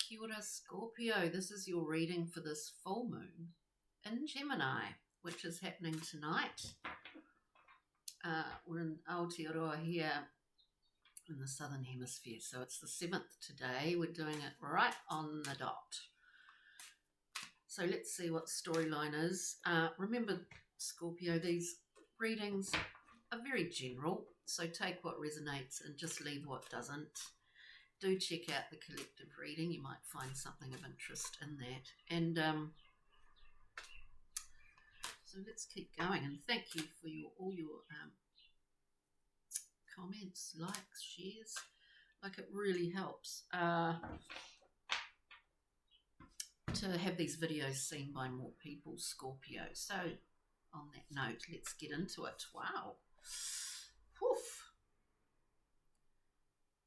Kia ora, Scorpio. This is your reading for this full moon in Gemini, which is happening tonight. We're in Aotearoa here in the Southern Hemisphere, so it's the 7th today. We're doing it right on the dot. So let's see what storyline is. Remember, Scorpio, these readings are very general, so take what resonates and just leave what doesn't. Do check out the collective reading. You might find something of interest in that. And so let's keep going. And thank you for all your comments, likes, shares. Like, it really helps to have these videos seen by more people, Scorpio. So on that note, let's get into it. Wow. Woof.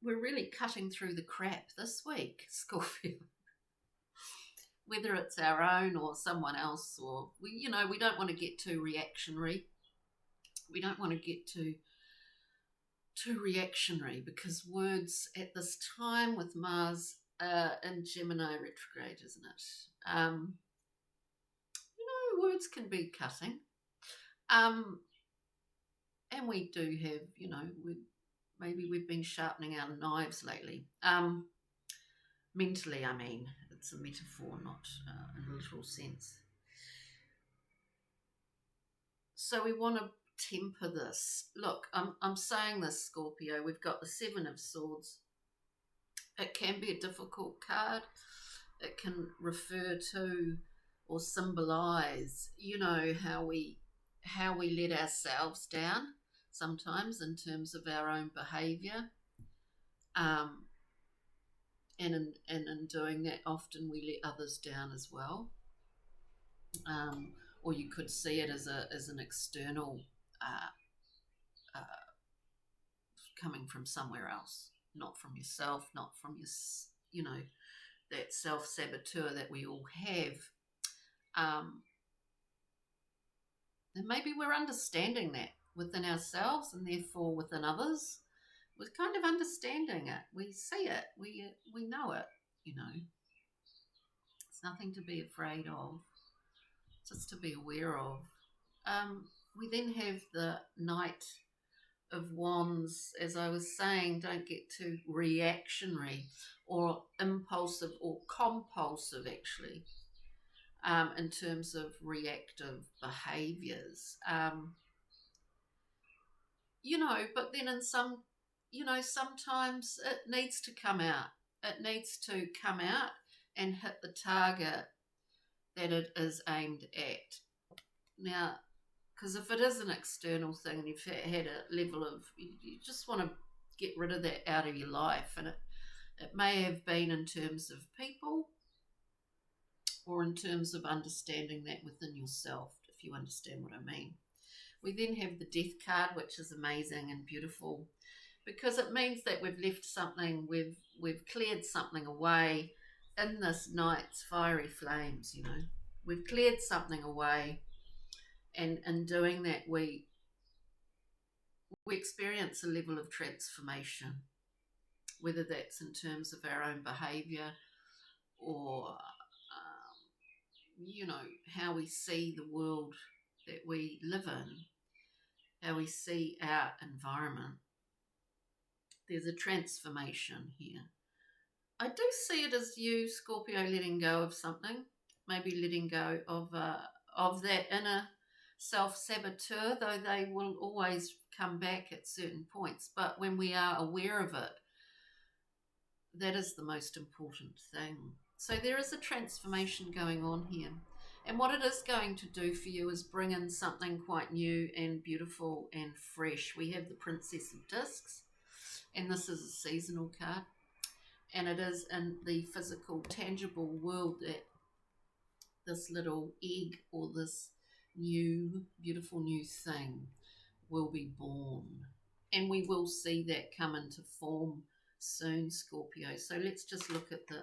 We're really cutting through the crap this week, Scorpio. Whether it's our own or someone else, or we don't want to get too reactionary. We don't want to get too reactionary, because words at this time with Mars in Gemini retrograde, isn't it? Words can be cutting. And we do have, maybe we've been sharpening our knives lately. Mentally, I mean. It's a metaphor, not in a literal sense. So we want to temper this. Look, I'm saying this, Scorpio. We've got the 7 of Swords. It can be a difficult card. It can refer to or symbolise, how we let ourselves down sometimes in terms of our own behaviour. And in doing that, often we let others down as well. Or you could see it as an external coming from somewhere else, not from yourself, not from your, that self-saboteur that we all have. And maybe we're understanding that within ourselves and therefore within others. We're kind of understanding it. We see it. We know it, It's nothing to be afraid of, just to be aware of. We then have the Knight of Wands. As I was saying, don't get too reactionary or impulsive or compulsive, actually, in terms of reactive behaviours. But then in some... sometimes it needs to come out. It needs to come out and hit the target that it is aimed at. Now, because if it is an external thing and you've had a level of, you just want to get rid of that out of your life. And it may have been in terms of people or in terms of understanding that within yourself, if you understand what I mean. We then have the Death card, which is amazing and beautiful, because it means that we've left something, we've cleared something away in this night's fiery flames, We've cleared something away, and in doing that we experience a level of transformation, whether that's in terms of our own behaviour or, how we see the world that we live in, how we see our environment. There's a transformation here. I do see it as you, Scorpio, letting go of something, maybe letting go of that inner self-saboteur, though they will always come back at certain points. But when we are aware of it, that is the most important thing. So there is a transformation going on here. And what it is going to do for you is bring in something quite new and beautiful and fresh. We have the Princess of Discs, and this is a seasonal card. And it is in the physical, tangible world that this little egg or this new, beautiful new thing will be born. And we will see that come into form soon, Scorpio. So let's just look at the...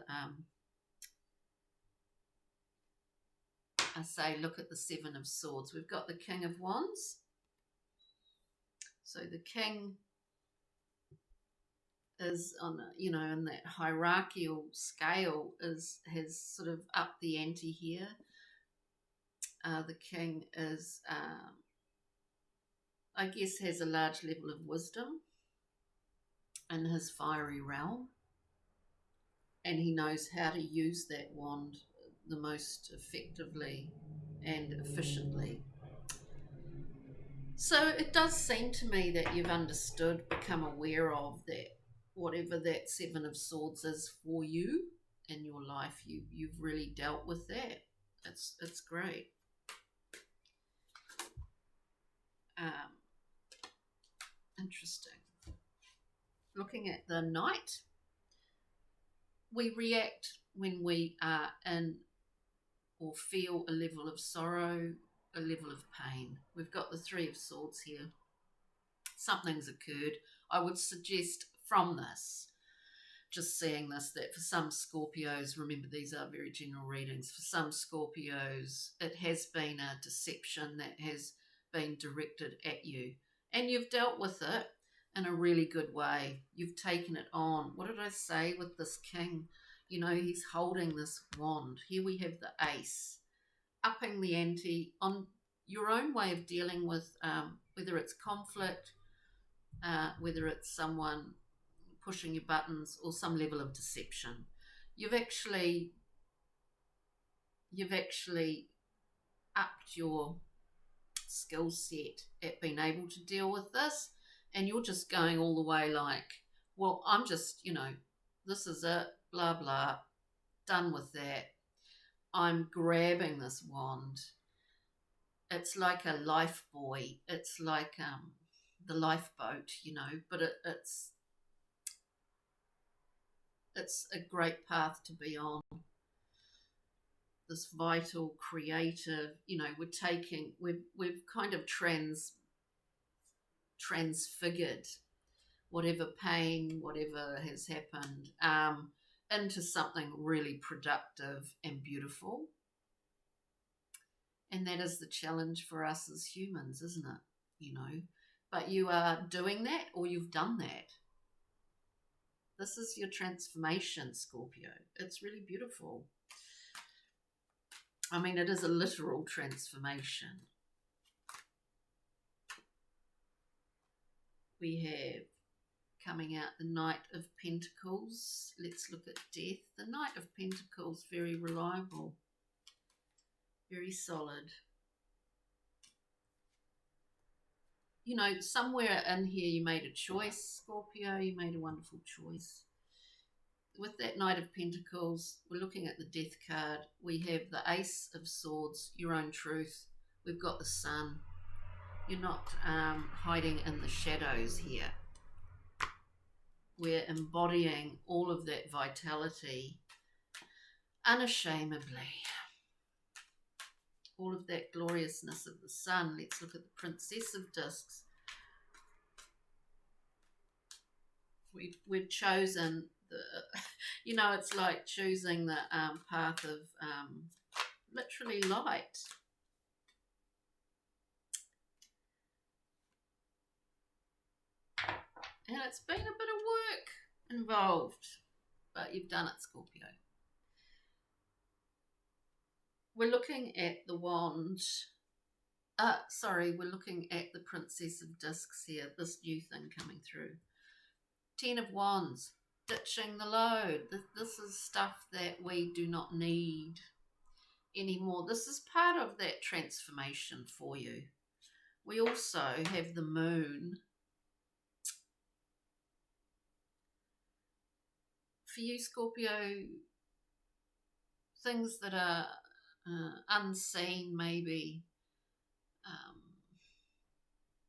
look at the 7 of Swords. We've got the King of Wands. So the King is on a, you know, in that hierarchical scale has sort of upped the ante here. The king is, I guess, has a large level of wisdom in his fiery realm, and he knows how to use that wand the most effectively and efficiently. So it does seem to me that you've understood, become aware of that whatever that Seven of Swords is for you in your life, you've really dealt with that. It's great. Interesting. Looking at the Knight, we react when we are in or feel a level of sorrow, a level of pain. We've got the Three of Swords here. Something's occurred. I would suggest from this, just seeing this, that for some Scorpios, remember these are very general readings, for some Scorpios, it has been a deception that has been directed at you. And you've dealt with it in a really good way. You've taken it on. What did I say with this king? You know, he's holding this wand. Here we have the ace, upping the ante on your own way of dealing with whether it's conflict, whether it's someone pushing your buttons or some level of deception. You've actually upped your skill set at being able to deal with this, and you're just going all the way like, well, I'm just, you know, this is it, blah blah, done with that. I'm grabbing this wand. It's like a life buoy. It's like the lifeboat, you know, but it's a great path to be on. This vital, creative, you know, we've kind of transfigured whatever pain, whatever has happened, into something really productive and beautiful. And that is the challenge for us as humans, isn't it? You know, but you are doing that, or you've done that. This is your transformation, Scorpio. It's really beautiful. I mean, it is a literal transformation. We have coming out the Knight of Pentacles. Let's look at death. The Knight of Pentacles, very reliable, very solid. You know, somewhere in here you made a choice, Scorpio. You made a wonderful choice. With that Knight of Pentacles, we're looking at the Death card. We have the Ace of Swords, your own truth. We've got the Sun. You're not hiding in the shadows here. We're embodying all of that vitality unashamedly. All of that gloriousness of the Sun. Let's look at the Princess of Discs. We've chosen the, you know, it's like choosing the path of literally light. And it's been a bit of work involved, but you've done it, Scorpio. We're looking at the wand. We're looking at the Princess of Discs here, this new thing coming through. 10 of Wands, ditching the load. This is stuff that we do not need anymore. This is part of that transformation for you. We also have the Moon. For you, Scorpio, things that are unseen, maybe,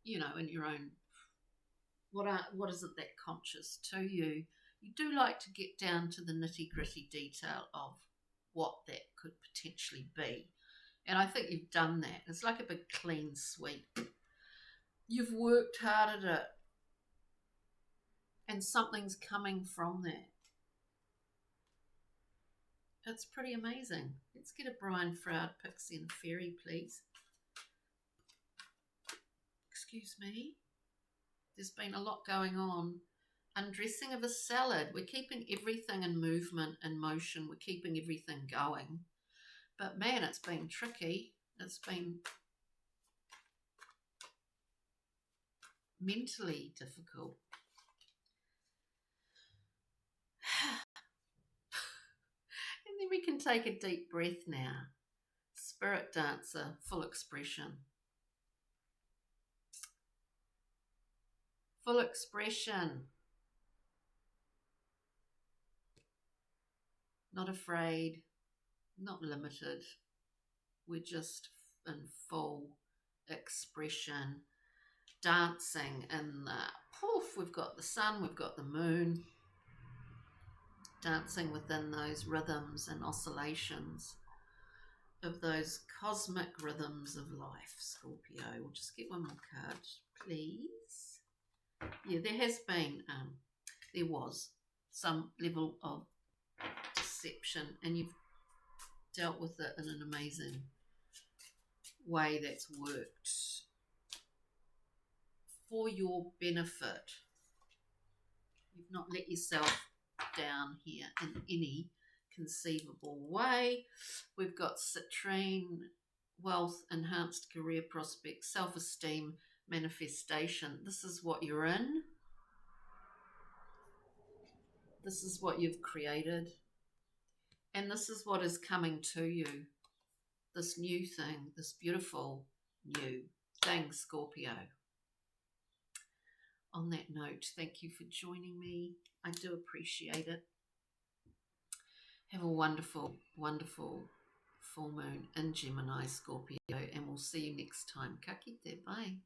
you know, in your own, what isn't that conscious to you? You do like to get down to the nitty-gritty detail of what that could potentially be. And I think you've done that. It's like a big clean sweep. You've worked hard at it. And something's coming from that. It's pretty amazing. Let's get a Brian Froud Pixie and Fairy, please. Excuse me. There's been a lot going on undressing of a salad. We're keeping everything in movement, in motion. We're keeping everything going. But man, it's been tricky. It's been mentally difficult. And then we can take a deep breath now. Spirit dancer, full expression. Full expression. Not afraid, not limited. We're just in full expression, dancing in the poof. We've got the sun, we've got the moon, dancing within those rhythms and oscillations of those cosmic rhythms of life, Scorpio. We'll just get one more card, please. Yeah, there was some level of deception, and you've dealt with it in an amazing way that's worked for your benefit. You've not let yourself down here in any conceivable way. We've got citrine, wealth, enhanced career prospects, self-esteem, manifestation. This is what you're in. This is what you've created. And this is what is coming to you. This new thing, this beautiful new thing, Scorpio. On that note, thank you for joining me. I do appreciate it. Have a wonderful, wonderful full moon in Gemini, Scorpio, and we'll see you next time. Ka kite, bye.